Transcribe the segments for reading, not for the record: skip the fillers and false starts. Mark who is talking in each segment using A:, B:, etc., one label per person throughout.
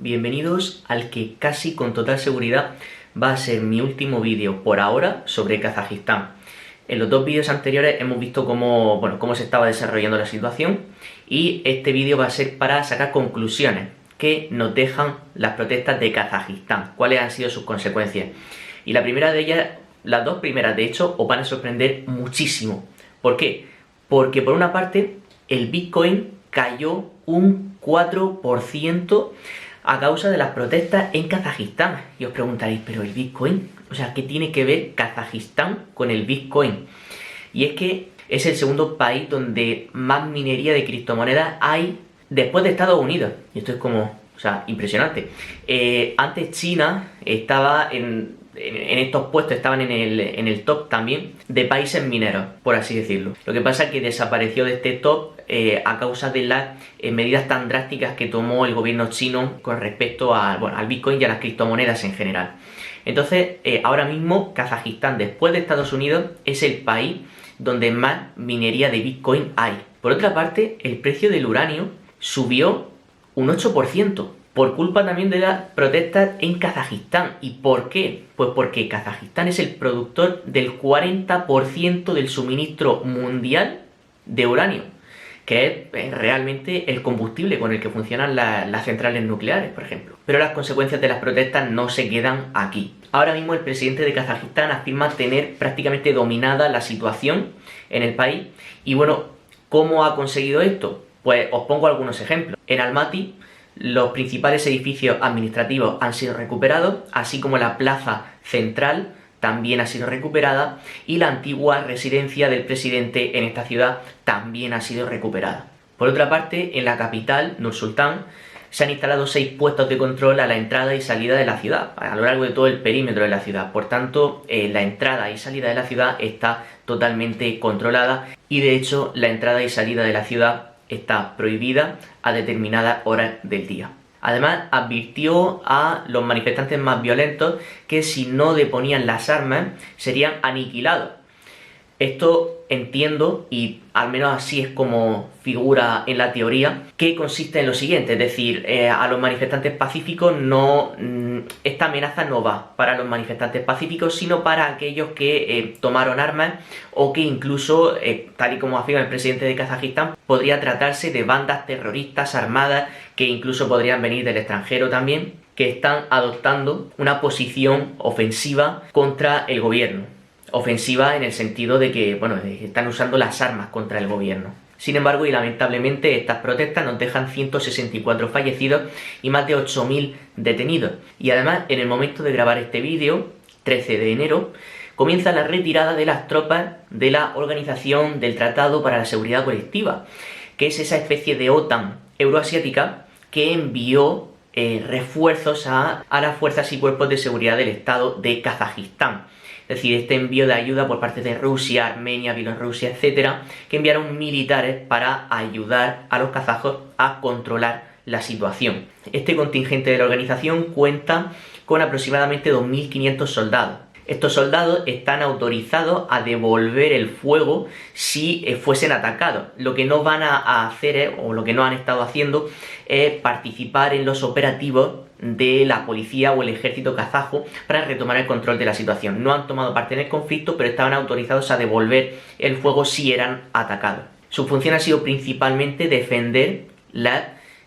A: bienvenidos al que casi con total seguridad va a ser mi último vídeo por ahora sobre Kazajistán. En los dos vídeos anteriores hemos visto cómo se estaba desarrollando la situación y este vídeo va a ser para sacar conclusiones que nos dejan las protestas de Kazajistán, cuáles han sido sus consecuencias. Y la primera de ellas, las dos primeras de hecho, os van a sorprender muchísimo. ¿Por qué? Porque por una parte el Bitcoin cayó un 4% a causa de las protestas en Kazajistán. Y os preguntaréis, ¿pero el Bitcoin? O sea, ¿qué tiene que ver Kazajistán con el Bitcoin? Y es que es el segundo país donde más minería de criptomonedas hay después de Estados Unidos. Y esto es como, o sea, impresionante. Antes China estaba en estos puestos, estaban en el top también de países mineros, por así decirlo. Lo que pasa es que desapareció de este top a causa de las medidas tan drásticas que tomó el gobierno chino con respecto al Bitcoin y a las criptomonedas en general. Entonces, ahora mismo Kazajistán, después de Estados Unidos, es el país donde más minería de Bitcoin hay. Por otra parte, el precio del uranio subió un 8%. Por culpa también de las protestas en Kazajistán. ¿Y por qué? Pues porque Kazajistán es el productor del 40% del suministro mundial de uranio, que es realmente el combustible con el que funcionan las centrales nucleares, por ejemplo. Pero las consecuencias de las protestas no se quedan aquí. Ahora mismo el presidente de Kazajistán afirma tener prácticamente dominada la situación en el país. Y bueno, ¿cómo ha conseguido esto? Pues os pongo algunos ejemplos. En Almaty, los principales edificios administrativos han sido recuperados, así como la plaza central también ha sido recuperada y la antigua residencia del presidente en esta ciudad también ha sido recuperada. Por otra parte, en la capital, Nur-Sultán, se han instalado 6 puestos de control a la entrada y salida de la ciudad, a lo largo de todo el perímetro de la ciudad. Por tanto, la entrada y salida de la ciudad está totalmente controlada y de hecho la entrada y salida de la ciudad está prohibida a determinadas horas del día. Además, advirtió a los manifestantes más violentos que si no deponían las armas serían aniquilados. Esto entiendo, y al menos así es como figura en la teoría, que consiste en lo siguiente, es decir, a los manifestantes pacíficos esta amenaza no va para los manifestantes pacíficos, sino para aquellos que tomaron armas o que incluso, tal y como afirma el presidente de Kazajistán, podría tratarse de bandas terroristas armadas que incluso podrían venir del extranjero también, que están adoptando una posición ofensiva contra el gobierno. Ofensiva en el sentido de que, están usando las armas contra el gobierno. Sin embargo, y lamentablemente, estas protestas nos dejan 164 fallecidos y más de 8.000 detenidos. Y además, en el momento de grabar este vídeo, 13 de enero, comienza la retirada de las tropas de la Organización del Tratado para la Seguridad Colectiva, que es esa especie de OTAN euroasiática que envió refuerzos a las fuerzas y cuerpos de seguridad del Estado de Kazajistán. Es decir, este envío de ayuda por parte de Rusia, Armenia, Bielorrusia, etcétera, que enviaron militares para ayudar a los kazajos a controlar la situación. Este contingente de la organización cuenta con aproximadamente 2.500 soldados. Estos soldados están autorizados a devolver el fuego si fuesen atacados. Lo que no van a hacer, o lo que no han estado haciendo, es participar en los operativos de la policía o el ejército kazajo para retomar el control de la situación. No han tomado parte en el conflicto, pero estaban autorizados a devolver el fuego si eran atacados. Su función ha sido principalmente defender las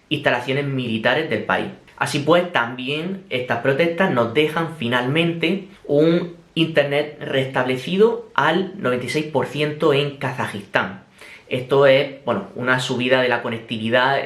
A: instalaciones militares del país. Así pues, también estas protestas nos dejan finalmente un internet restablecido al 96% en Kazajistán. Esto es, una subida de la conectividad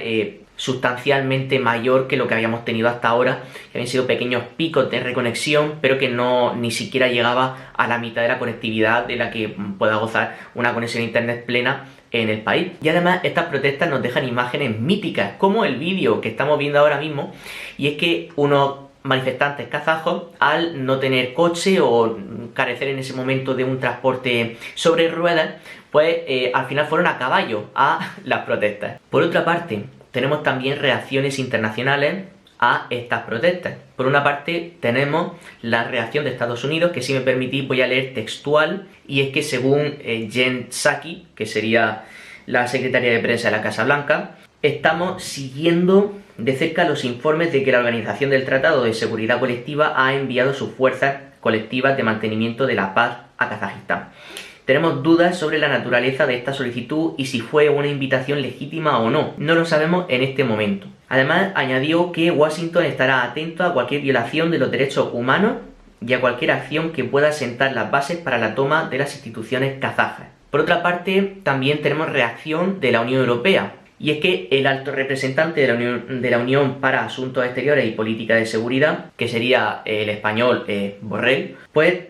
A: sustancialmente mayor que lo que habíamos tenido hasta ahora, que habían sido pequeños picos de reconexión, pero que ni siquiera llegaba a la mitad de la conectividad de la que pueda gozar una conexión a internet plena en el país. Y además estas protestas nos dejan imágenes míticas, como el vídeo que estamos viendo ahora mismo, y es que unos manifestantes kazajos, al no tener coche o carecer en ese momento de un transporte sobre ruedas, pues al final fueron a caballo a las protestas. Por otra parte, tenemos también reacciones internacionales a estas protestas. Por una parte tenemos la reacción de Estados Unidos, que si me permitís voy a leer textual, y es que según Jen Psaki, que sería la secretaria de prensa de la Casa Blanca, Estamos siguiendo de cerca los informes de que la Organización del Tratado de Seguridad Colectiva ha enviado sus fuerzas colectivas de mantenimiento de la paz a Kazajistán. Tenemos dudas sobre la naturaleza de esta solicitud y si fue una invitación legítima o no. No lo sabemos en este momento. Además, añadió que Washington estará atento a cualquier violación de los derechos humanos y a cualquier acción que pueda sentar las bases para la toma de las instituciones kazajas. Por otra parte, también tenemos reacción de la Unión Europea. Y es que el alto representante de la Unión para Asuntos Exteriores y Política de Seguridad, que sería el español Borrell, pues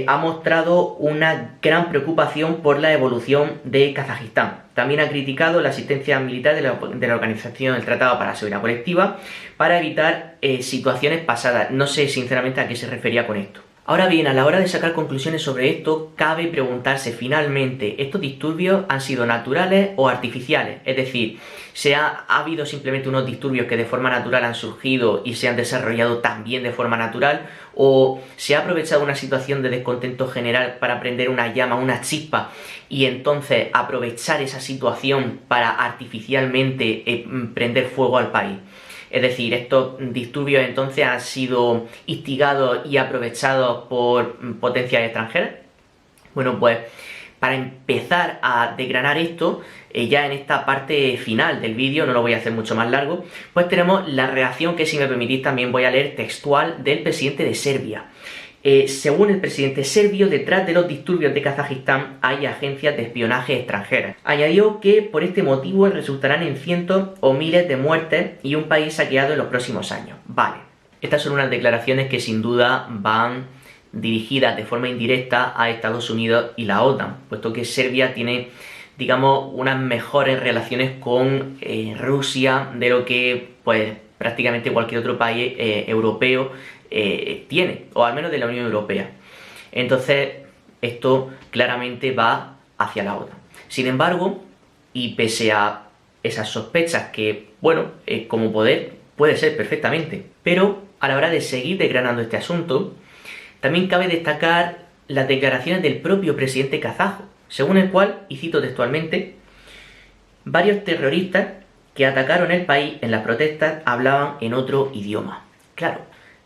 A: ha mostrado una gran preocupación por la evolución de Kazajistán. También ha criticado la asistencia militar de la Organización del Tratado para la Seguridad Colectiva para evitar situaciones pasadas. No sé sinceramente a qué se refería con esto. Ahora bien, a la hora de sacar conclusiones sobre esto, cabe preguntarse finalmente, ¿estos disturbios han sido naturales o artificiales? Es decir, ¿ha habido simplemente unos disturbios que de forma natural han surgido y se han desarrollado también de forma natural? ¿O se ha aprovechado una situación de descontento general para prender una llama, una chispa, y entonces aprovechar esa situación para artificialmente prender fuego al país? Es decir, estos disturbios entonces han sido instigados y aprovechados por potencias extranjeras. Bueno, pues para empezar a desgranar esto, ya en esta parte final del vídeo, no lo voy a hacer mucho más largo, pues tenemos la reacción que, si me permitís, también voy a leer textual del presidente de Serbia. Según el presidente serbio, detrás de los disturbios de Kazajistán hay agencias de espionaje extranjeras. Añadió que por este motivo resultarán en cientos o miles de muertes y un país saqueado en los próximos años. Vale, estas son unas declaraciones que sin duda van dirigidas de forma indirecta a Estados Unidos y la OTAN, puesto que Serbia tiene, digamos, unas mejores relaciones con Rusia de lo que pues prácticamente cualquier otro país europeo tiene, o al menos de la Unión Europea. Entonces, esto claramente va hacia la OTAN. Sin embargo, y pese a esas sospechas que, bueno, como poder puede ser perfectamente, pero a la hora de seguir desgranando este asunto, también cabe destacar las declaraciones del propio presidente kazajo, según el cual, y cito textualmente, varios terroristas que atacaron el país en las protestas hablaban en otro idioma. Claro,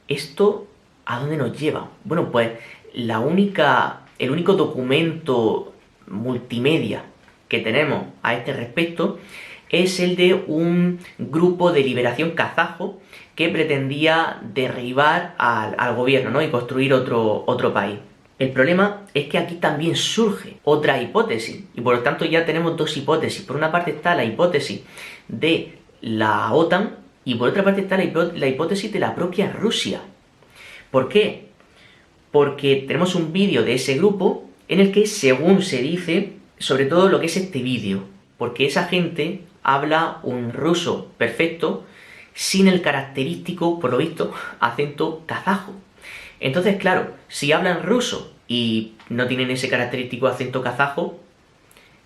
A: ¿esto a dónde nos lleva? Bueno, pues el único documento multimedia que tenemos a este respecto es el de un grupo de liberación kazajo que pretendía derribar al gobierno, ¿no? Y construir otro país. El problema es que aquí también surge otra hipótesis, y por lo tanto ya tenemos dos hipótesis. Por una parte está la hipótesis de la OTAN, y por otra parte está la hipótesis de la propia Rusia. ¿Por qué? Porque tenemos un vídeo de ese grupo en el que, según se dice, sobre todo lo que es este vídeo, porque esa gente habla un ruso perfecto sin el característico, por lo visto, acento kazajo. Entonces, claro, si hablan ruso y no tienen ese característico acento kazajo,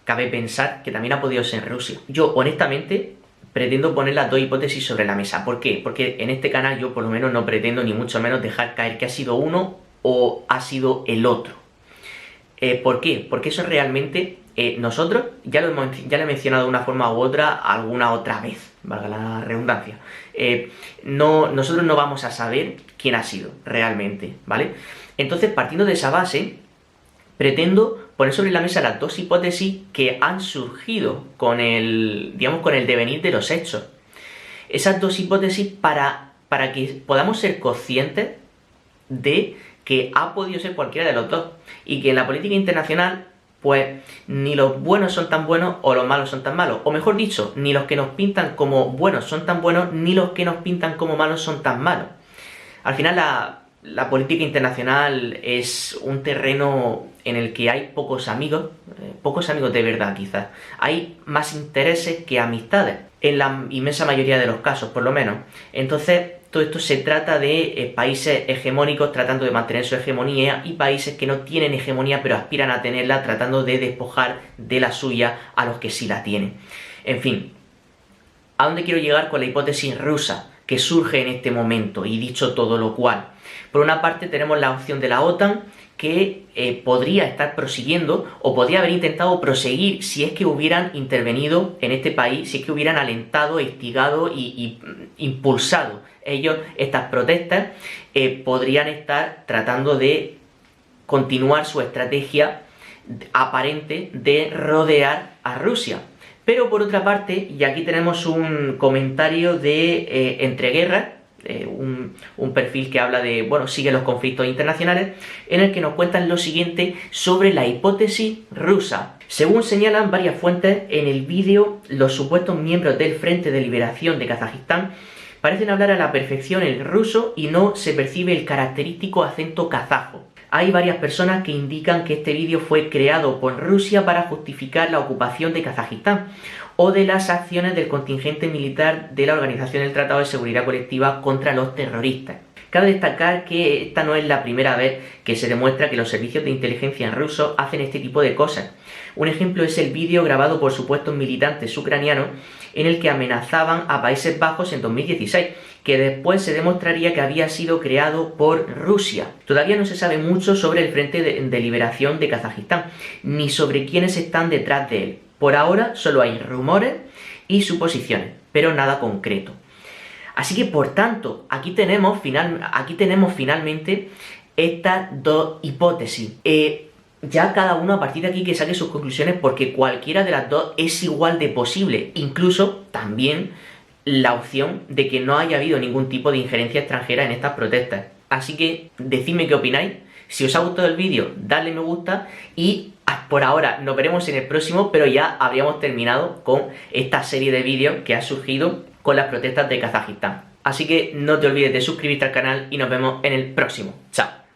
A: cabe pensar que también ha podido ser Rusia. Yo, honestamente, pretendo poner las dos hipótesis sobre la mesa. ¿Por qué? Porque en este canal yo por lo menos no pretendo ni mucho menos dejar caer que ha sido uno o ha sido el otro. ¿Por qué? Porque eso realmente nosotros, ya lo he mencionado de una forma u otra alguna otra vez, valga la redundancia. Nosotros no vamos a saber quién ha sido realmente, ¿vale? Entonces, partiendo de esa base, pretendo poner sobre la mesa las dos hipótesis que han surgido con el devenir de los hechos. Esas dos hipótesis para que podamos ser conscientes de que ha podido ser cualquiera de los dos, y que en la política internacional, pues, ni los buenos son tan buenos o los malos son tan malos, o mejor dicho, ni los que nos pintan como buenos son tan buenos, ni los que nos pintan como malos son tan malos. Al final la política internacional es un terreno en el que hay pocos amigos de verdad quizás. Hay más intereses que amistades, en la inmensa mayoría de los casos por lo menos. Entonces, todo esto se trata de países hegemónicos tratando de mantener su hegemonía y países que no tienen hegemonía pero aspiran a tenerla, tratando de despojar de la suya a los que sí la tienen. En fin, ¿a dónde quiero llegar con la hipótesis rusa que surge en este momento? Y dicho todo lo cual, por una parte tenemos la opción de la OTAN, que podría estar prosiguiendo o podría haber intentado proseguir si es que hubieran intervenido en este país, si es que hubieran alentado, instigado y impulsado ellos estas protestas, podrían estar tratando de continuar su estrategia aparente de rodear a Rusia. Pero por otra parte, y aquí tenemos un comentario de Entreguerras, un perfil que habla de, bueno, sigue los conflictos internacionales, en el que nos cuentan lo siguiente sobre la hipótesis rusa. Según señalan varias fuentes, en el vídeo los supuestos miembros del Frente de Liberación de Kazajistán parecen hablar a la perfección el ruso y no se percibe el característico acento kazajo. Hay varias personas que indican que este vídeo fue creado por Rusia para justificar la ocupación de Kazajistán o de las acciones del contingente militar de la Organización del Tratado de Seguridad Colectiva contra los terroristas. Cabe destacar que esta no es la primera vez que se demuestra que los servicios de inteligencia rusos hacen este tipo de cosas. Un ejemplo es el vídeo grabado por supuestos militantes ucranianos en el que amenazaban a Países Bajos en 2016, que después se demostraría que había sido creado por Rusia. Todavía no se sabe mucho sobre el Frente de Liberación de Kazajistán, ni sobre quiénes están detrás de él. Por ahora solo hay rumores y suposiciones, pero nada concreto. Así que, por tanto, aquí tenemos finalmente estas dos hipótesis. Ya cada uno a partir de aquí que saque sus conclusiones, porque cualquiera de las dos es igual de posible. Incluso también la opción de que no haya habido ningún tipo de injerencia extranjera en estas protestas. Así que decidme qué opináis. Si os ha gustado el vídeo, dadle me gusta y por ahora nos veremos en el próximo, pero ya habríamos terminado con esta serie de vídeos que ha surgido con las protestas de Kazajistán. Así que no te olvides de suscribirte al canal y nos vemos en el próximo. Chao.